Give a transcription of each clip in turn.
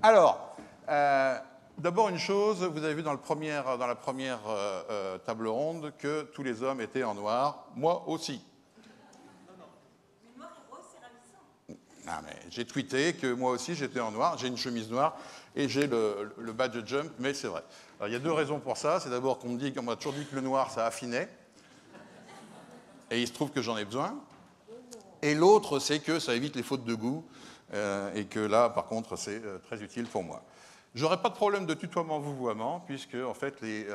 Alors, d'abord une chose, vous avez vu dans la première table ronde que tous les hommes étaient en noir, moi aussi. Non, mais j'ai tweeté que moi aussi j'étais en noir, j'ai une chemise noire et j'ai le badge jump, mais c'est vrai. Alors, il y a deux raisons pour ça. C'est d'abord qu'on m'a toujours dit que le noir ça affinait, et il se trouve que j'en ai besoin. Et l'autre, c'est que ça évite les fautes de goût, et que là, par contre, c'est très utile pour moi. J'aurai pas de problème de tutoiement-vouvoiement, puisque, en fait, les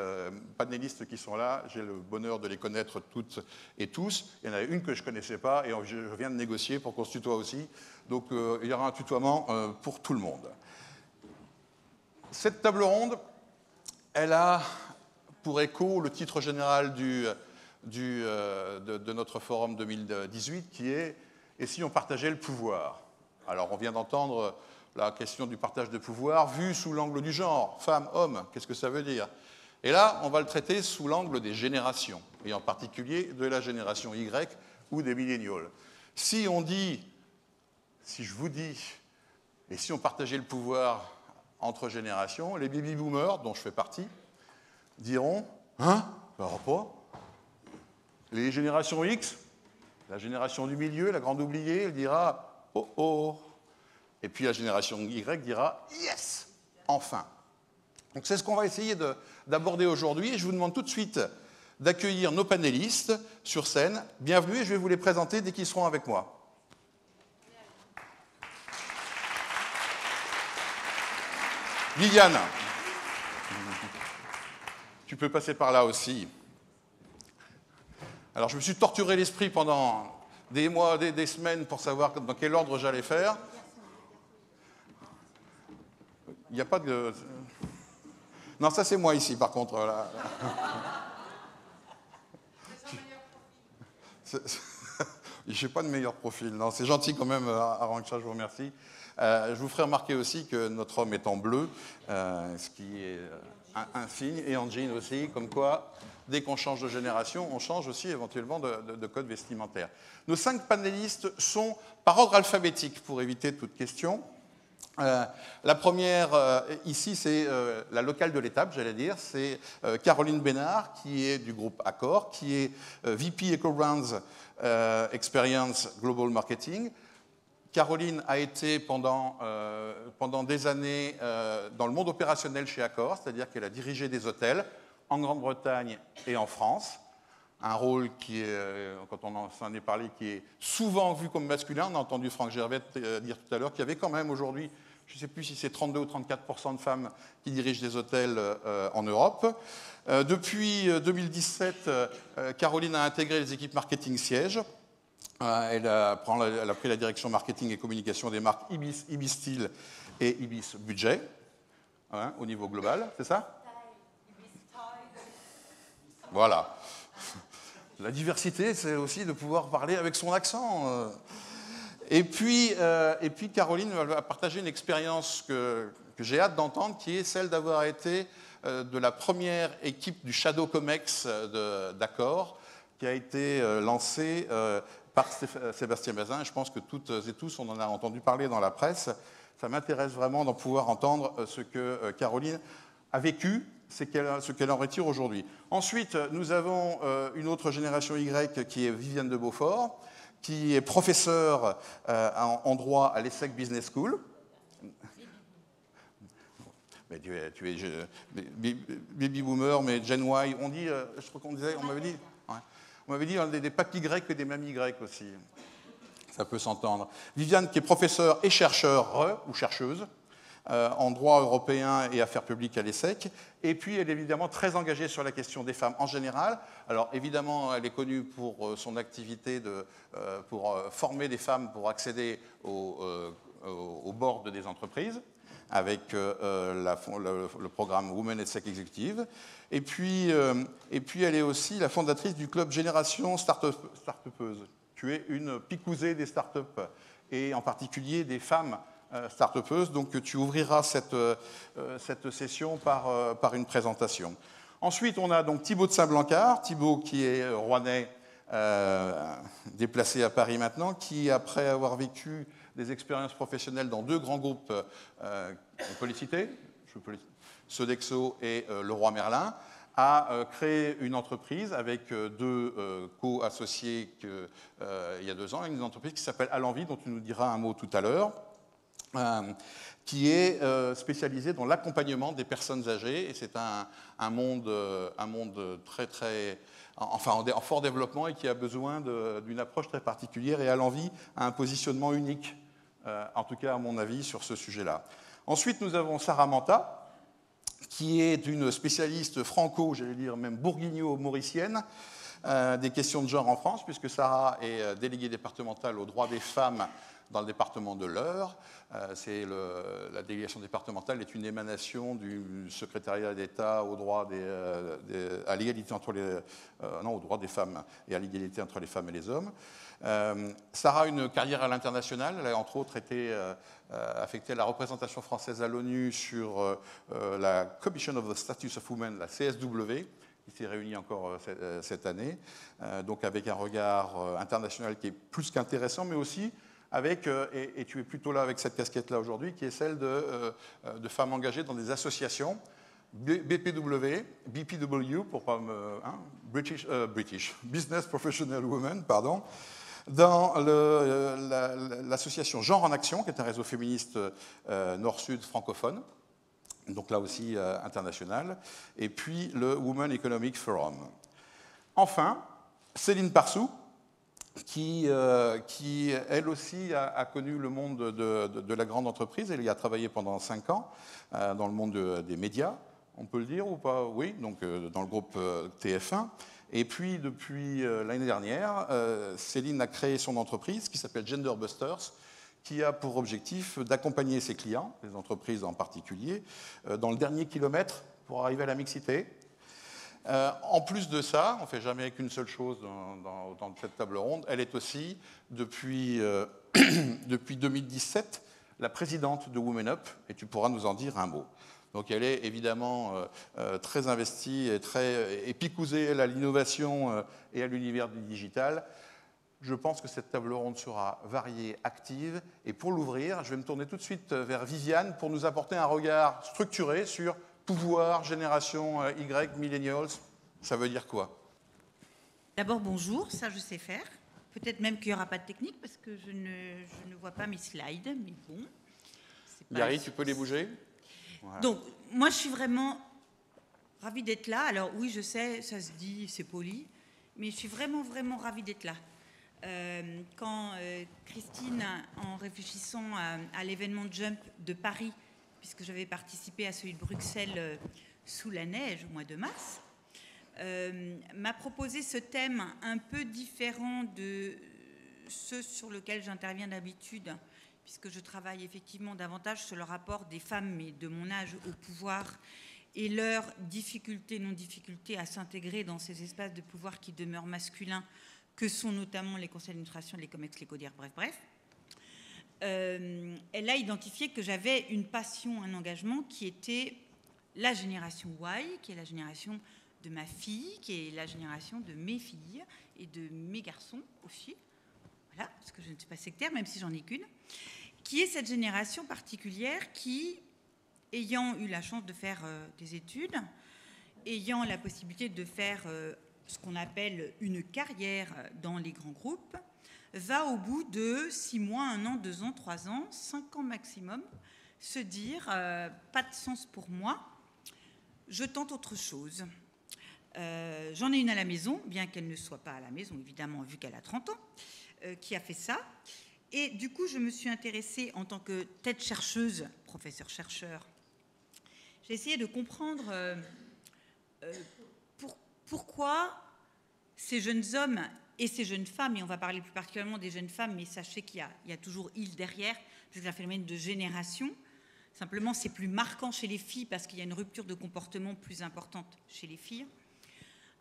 panélistes qui sont là, j'ai le bonheur de les connaître toutes et tous. Il y en a une que je ne connaissais pas, et je viens de négocier pour qu'on se tutoie aussi. Donc, il y aura un tutoiement pour tout le monde. Cette table ronde, elle a pour écho le titre général de notre forum 2018, qui est « Et si on partageait le pouvoir ?» Alors, on vient d'entendre la question du partage de pouvoir vue sous l'angle du genre, femme, homme, qu'est-ce que ça veut dire? Et là, on va le traiter sous l'angle des générations, et en particulier de la génération Y ou des millénials. Si je vous dis, et si on partageait le pouvoir entre générations, les baby-boomers, dont je fais partie, diront « Hein? Alors pas ?» Les générations X, la génération du milieu, la grande oubliée, elle dira « Oh oh !» Et puis la génération Y dira « Yes ! Enfin !» Donc c'est ce qu'on va essayer d'aborder aujourd'hui. Et je vous demande tout de suite d'accueillir nos panélistes sur scène. Bienvenue, et je vais vous les présenter dès qu'ils seront avec moi. Viviane, tu peux passer par là aussi. Alors, je me suis torturé l'esprit pendant des mois, des semaines pour savoir dans quel ordre j'allais faire. Il n'y a pas de... Non, ça c'est moi ici, par contre. Là. Je n'ai pas de meilleur profil. Non, c'est gentil quand même, Arantxa, je vous remercie. Je vous ferai remarquer aussi que notre homme est en bleu, ce qui est un signe, et en jean aussi, comme quoi, dès qu'on change de génération, on change aussi éventuellement de code vestimentaire. Nos 5 panélistes sont par ordre alphabétique, pour éviter toute question. La première, ici, c'est la locale de l'étape, j'allais dire. C'est Caroline Bénard, qui est du groupe Accor, qui est VP EcoBrands Experience Global Marketing. Caroline a été pendant des années dans le monde opérationnel chez Accor, c'est-à-dire qu'elle a dirigé des hôtels en Grande-Bretagne et en France. Un rôle qui est, quand on s'en est parlé, qui est souvent vu comme masculin. On a entendu Franck Gervais dire tout à l'heure qu'il y avait quand même aujourd'hui, je ne sais plus si c'est 32 ou 34% de femmes qui dirigent des hôtels en Europe. Depuis 2017, Caroline a intégré les équipes marketing siège. Elle a pris la direction marketing et communication des marques Ibis, Ibis Style et Ibis Budget, hein, au niveau global, c'est ça? Voilà. La diversité, c'est aussi de pouvoir parler avec son accent. Et puis Caroline va partager une expérience que j'ai hâte d'entendre, qui est celle d'avoir été de la première équipe du Shadow Comex d'Accor, qui a été lancée par Sébastien Bazin. Je pense que toutes et tous, on en a entendu parler dans la presse. Ça m'intéresse vraiment d'en pouvoir entendre ce que Caroline a vécu, ce qu'elle en retire aujourd'hui. Ensuite, nous avons une autre génération Y qui est Viviane de Beaufort, qui est professeure en droit à l'ESSEC Business School. Mais tu es baby boomer, mais Gen Y, on dit, je crois qu'on disait, on m'avait dit... On m'avait dit des papis grecs et des mamies grecques aussi. Ça peut s'entendre. Viviane, qui est professeure et chercheur ou chercheuse en droit européen et affaires publiques à l'ESSEC. Et puis, elle est évidemment très engagée sur la question des femmes en général. Alors, évidemment, elle est connue pour son activité pour former des femmes pour accéder au board des entreprises, avec le programme Women ESSEC Executive. Et puis, elle est aussi la fondatrice du club Génération Start-upeuse. Tu es une picousée des start-up, et en particulier des femmes start-upeuses. Donc, tu ouvriras cette session par une présentation. Ensuite, on a donc Thibaut de Saint-Blancard. Thibaut, qui est rouennais, déplacé à Paris maintenant, qui, après avoir vécu des expériences professionnelles dans 2 grands groupes qu'on peut les citer, Sodexo et Leroy Merlin, a créé une entreprise avec 2 co-associés il y a 2 ans, une entreprise qui s'appelle Allenvie, dont tu nous diras un mot tout à l'heure, qui est spécialisée dans l'accompagnement des personnes âgées. Et c'est un monde très, très, enfin, en fort développement et qui a besoin d'une approche très particulière. Et Allenvie a un positionnement unique, en tout cas à mon avis, sur ce sujet-là. Ensuite, nous avons Sarah Manta, qui est une spécialiste franco, j'allais dire même bourguigno-mauricienne, des questions de genre en France, puisque Sarah est déléguée départementale aux droits des femmes dans le département de l'Eure. La délégation départementale est une émanation du secrétariat d'État aux droits à l'égalité entre aux droits des femmes et à l'égalité entre les femmes et les hommes. Sarah a une carrière à l'international. Elle a entre autres été affectée à la représentation française à l'ONU sur la Commission of the Status of Women, la CSW, qui s'est réunie encore cette année, donc avec un regard international qui est plus qu'intéressant, mais aussi avec, et tu es plutôt là avec cette casquette-là aujourd'hui, qui est celle de femmes engagées dans des associations, BPW, pour pas me... British Business Professional Women, pardon, dans l'association Genre en Action, qui est un réseau féministe nord-sud francophone, donc là aussi international, et puis le Women Economic Forum. Enfin, Céline Parsou, qui elle aussi a connu le monde de la grande entreprise. Elle y a travaillé pendant 5 ans dans le monde des médias, on peut le dire ou pas? Oui, donc dans le groupe TF1. Et puis, depuis l'année dernière, Céline a créé son entreprise qui s'appelle Gender Busters, qui a pour objectif d'accompagner ses clients, les entreprises en particulier, dans le dernier kilomètre pour arriver à la mixité. En plus de ça, on ne fait jamais qu'une seule chose dans cette table ronde, elle est aussi, depuis 2017, la présidente de Women Up, et tu pourras nous en dire un mot. Donc elle est évidemment très investie et picousée à l'innovation et à l'univers du digital. Je pense que cette table ronde sera variée, active, et pour l'ouvrir, je vais me tourner tout de suite vers Viviane pour nous apporter un regard structuré sur pouvoir, génération Y, millennials, ça veut dire quoi? D'abord, bonjour, ça je sais faire. Peut-être même qu'il n'y aura pas de technique parce que je ne vois pas mes slides, mais bon. Yari, tu peux les bouger? Voilà. Donc, moi je suis vraiment ravie d'être là. Alors oui, je sais, ça se dit, c'est poli, mais je suis vraiment, vraiment ravie d'être là. Quand Christine, en réfléchissant à l'événement Jump de Paris, puisque j'avais participé à celui de Bruxelles sous la neige au mois de mars, m'a proposé ce thème un peu différent de ceux sur lesquels j'interviens d'habitude, puisque je travaille effectivement davantage sur le rapport des femmes, mais de mon âge, au pouvoir et leur difficulté, non-difficulté à s'intégrer dans ces espaces de pouvoir qui demeurent masculins, que sont notamment les conseils d'administration, les COMEX, les CODIR, bref. Elle a identifié que j'avais une passion, un engagement qui était la génération Y, qui est la génération de ma fille, qui est la génération de mes filles et de mes garçons aussi. Voilà, parce que je ne suis pas sectaire, même si j'en ai qu'une, qui est cette génération particulière qui, ayant eu la chance de faire des études, ayant la possibilité de faire ce qu'on appelle une carrière dans les grands groupes, va au bout de 6 mois, 1 an, 2 ans, 3 ans, 5 ans maximum, se dire pas de sens pour moi, je tente autre chose. J'en ai une à la maison, bien qu'elle ne soit pas à la maison, évidemment, vu qu'elle a 30 ans, qui a fait ça. Et du coup, je me suis intéressée en tant que tête chercheuse, professeur-chercheur. J'ai essayé de comprendre pourquoi ces jeunes hommes et ces jeunes femmes, et on va parler plus particulièrement des jeunes femmes, mais sachez qu'il y a toujours il derrière, parce que c'est un phénomène de génération. Simplement, c'est plus marquant chez les filles parce qu'il y a une rupture de comportement plus importante chez les filles,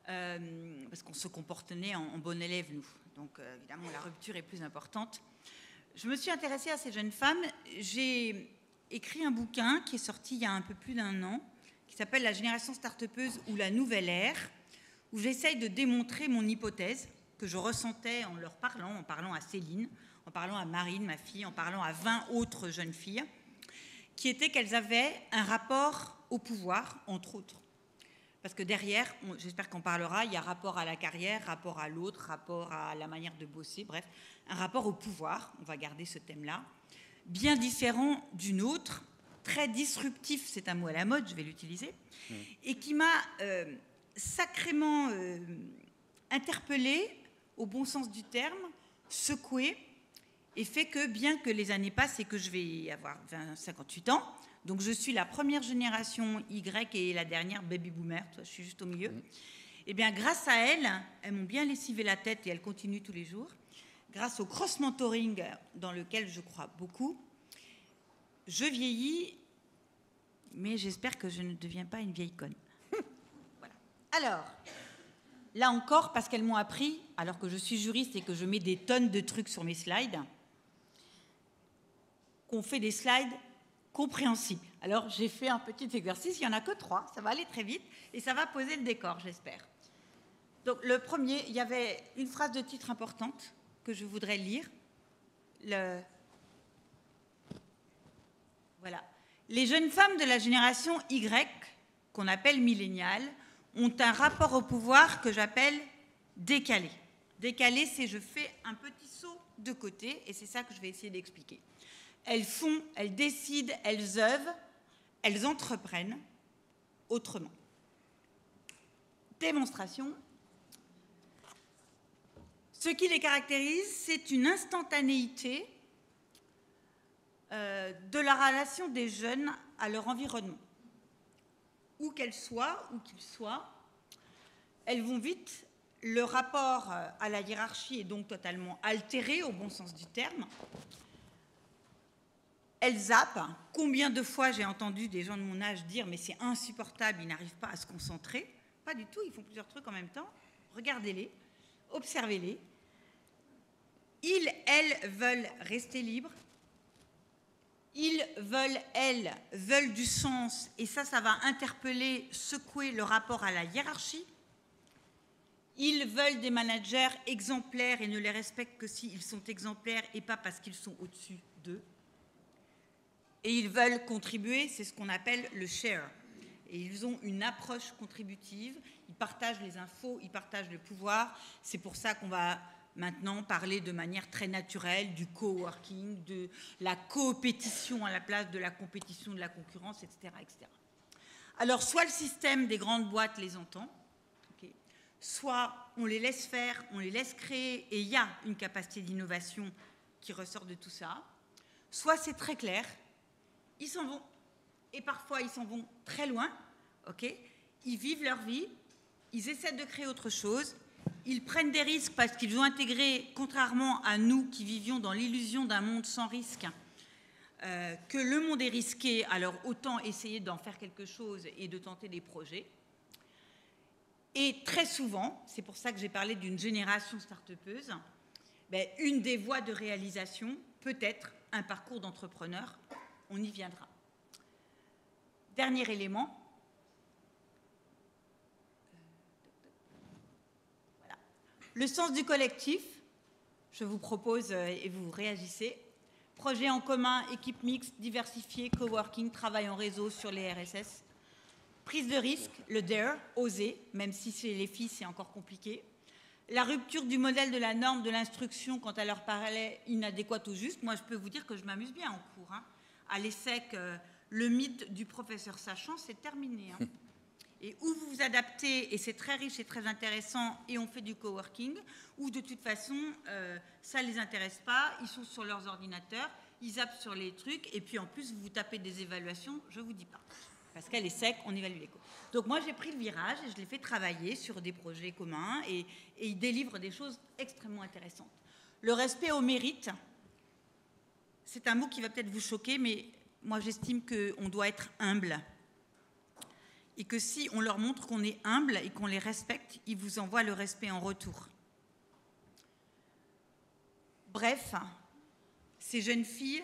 parce qu'on se comportait en bon élève, nous. Donc, évidemment, la rupture est plus importante. Je me suis intéressée à ces jeunes femmes. J'ai écrit un bouquin qui est sorti il y a un peu plus d'1 an, qui s'appelle « La génération start-upeuse ou la nouvelle ère », où j'essaye de démontrer mon hypothèse que je ressentais en leur parlant, en parlant à Céline, en parlant à Marine, ma fille, en parlant à 20 autres jeunes filles, qui était qu'elles avaient un rapport au pouvoir, entre autres. Parce que derrière, j'espère qu'on parlera, il y a rapport à la carrière, rapport à l'autre, rapport à la manière de bosser, bref, un rapport au pouvoir, on va garder ce thème-là, bien différent d'une autre, très disruptif, c'est un mot à la mode, je vais l'utiliser, et qui m'a sacrément interpellée, au bon sens du terme, secouée, et fait que, bien que les années passent et que je vais avoir 58 ans, donc je suis la première génération Y et la dernière baby boomer, je suis juste au milieu, et bien grâce à elles m'ont bien lessivé la tête et elles continuent tous les jours, grâce au cross-mentoring dans lequel je crois beaucoup, je vieillis, mais j'espère que je ne deviens pas une vieille conne. Voilà. Alors, là encore, parce qu'elles m'ont appris, alors que je suis juriste et que je mets des tonnes de trucs sur mes slides, qu'on fait des slides compréhensibles. Alors, j'ai fait un petit exercice, il n'y en a que 3, ça va aller très vite, et ça va poser le décor, j'espère. Donc, le premier, il y avait une phrase de titre importante que je voudrais lire. Voilà. Les jeunes femmes de la génération Y, qu'on appelle milléniales, ont un rapport au pouvoir que j'appelle décalé. Décalé, c'est je fais un petit saut de côté, et c'est ça que je vais essayer d'expliquer. Elles font, elles décident, elles œuvrent, elles entreprennent autrement. Démonstration. Ce qui les caractérise, c'est une instantanéité de la relation des jeunes à leur environnement. Où qu'elles soient, où qu'ils soient, elles vont vite. Le rapport à la hiérarchie est donc totalement altéré, au bon sens du terme. Elles zappent. Combien de fois j'ai entendu des gens de mon âge dire « mais c'est insupportable, ils n'arrivent pas à se concentrer ». Pas du tout, ils font plusieurs trucs en même temps. Regardez-les, observez-les. Ils, elles, veulent rester libres. Ils veulent, elles, veulent du sens, et ça va interpeller, secouer le rapport à la hiérarchie. Ils veulent des managers exemplaires et ne les respectent que s'ils sont exemplaires et pas parce qu'ils sont au-dessus d'eux. Et ils veulent contribuer, c'est ce qu'on appelle le share. Et ils ont une approche contributive, ils partagent les infos, ils partagent le pouvoir. C'est pour ça qu'on va maintenant parler de manière très naturelle du coworking, de la coopétition à la place de la compétition, de la concurrence, etc., etc. Alors, soit le système des grandes boîtes les entend, okay, soit on les laisse faire, on les laisse créer, et il y a une capacité d'innovation qui ressort de tout ça, soit c'est très clair, ils s'en vont, et parfois ils s'en vont très loin, okay, ils vivent leur vie, ils essaient de créer autre chose, ils prennent des risques parce qu'ils ont intégré, contrairement à nous qui vivions dans l'illusion d'un monde sans risque, que le monde est risqué, alors autant essayer d'en faire quelque chose et de tenter des projets. Et très souvent, c'est pour ça que j'ai parlé d'une génération start-upeuse, une des voies de réalisation peut être un parcours d'entrepreneur, on y viendra. Dernier élément. Le sens du collectif, je vous propose et vous réagissez. Projet en commun, équipe mixte, diversifiée, coworking, travail en réseau sur les RSS. Prise de risque, le dare, oser, même si chez les filles c'est encore compliqué. La rupture du modèle de la norme de l'instruction quand elle leur paraît inadéquate ou juste. Moi je peux vous dire que je m'amuse bien en cours. Hein. À l'ESSEC, le mythe du professeur sachant, c'est terminé. Hein. Et où vous vous adaptez, et c'est très riche et très intéressant, et on fait du coworking, ou de toute façon, ça ne les intéresse pas, ils sont sur leurs ordinateurs, ils zappent sur les trucs, et puis en plus, vous tapez des évaluations, je ne vous dis pas. Parce qu'elle est sec, on évalue les cours. Donc moi, j'ai pris le virage, et je les fais travailler sur des projets communs, et ils délivrent des choses extrêmement intéressantes. Le respect au mérite, c'est un mot qui va peut-être vous choquer, mais moi, j'estime qu'on doit être humble. Et que si on leur montre qu'on est humble et qu'on les respecte, ils vous envoient le respect en retour. Bref, ces jeunes filles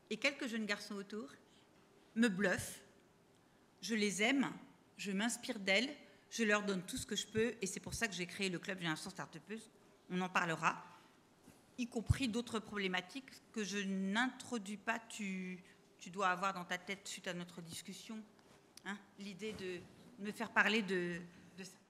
et quelques jeunes garçons autour me bluffent. Je les aime, je m'inspire d'elles, je leur donne tout ce que je peux et c'est pour ça que j'ai créé le club Génération Start-upeuse. On en parlera. y compris d'autres problématiques que je n'introduis pas. Tu dois avoir dans ta tête suite à notre discussion, hein, l'idée de me faire parler de ça.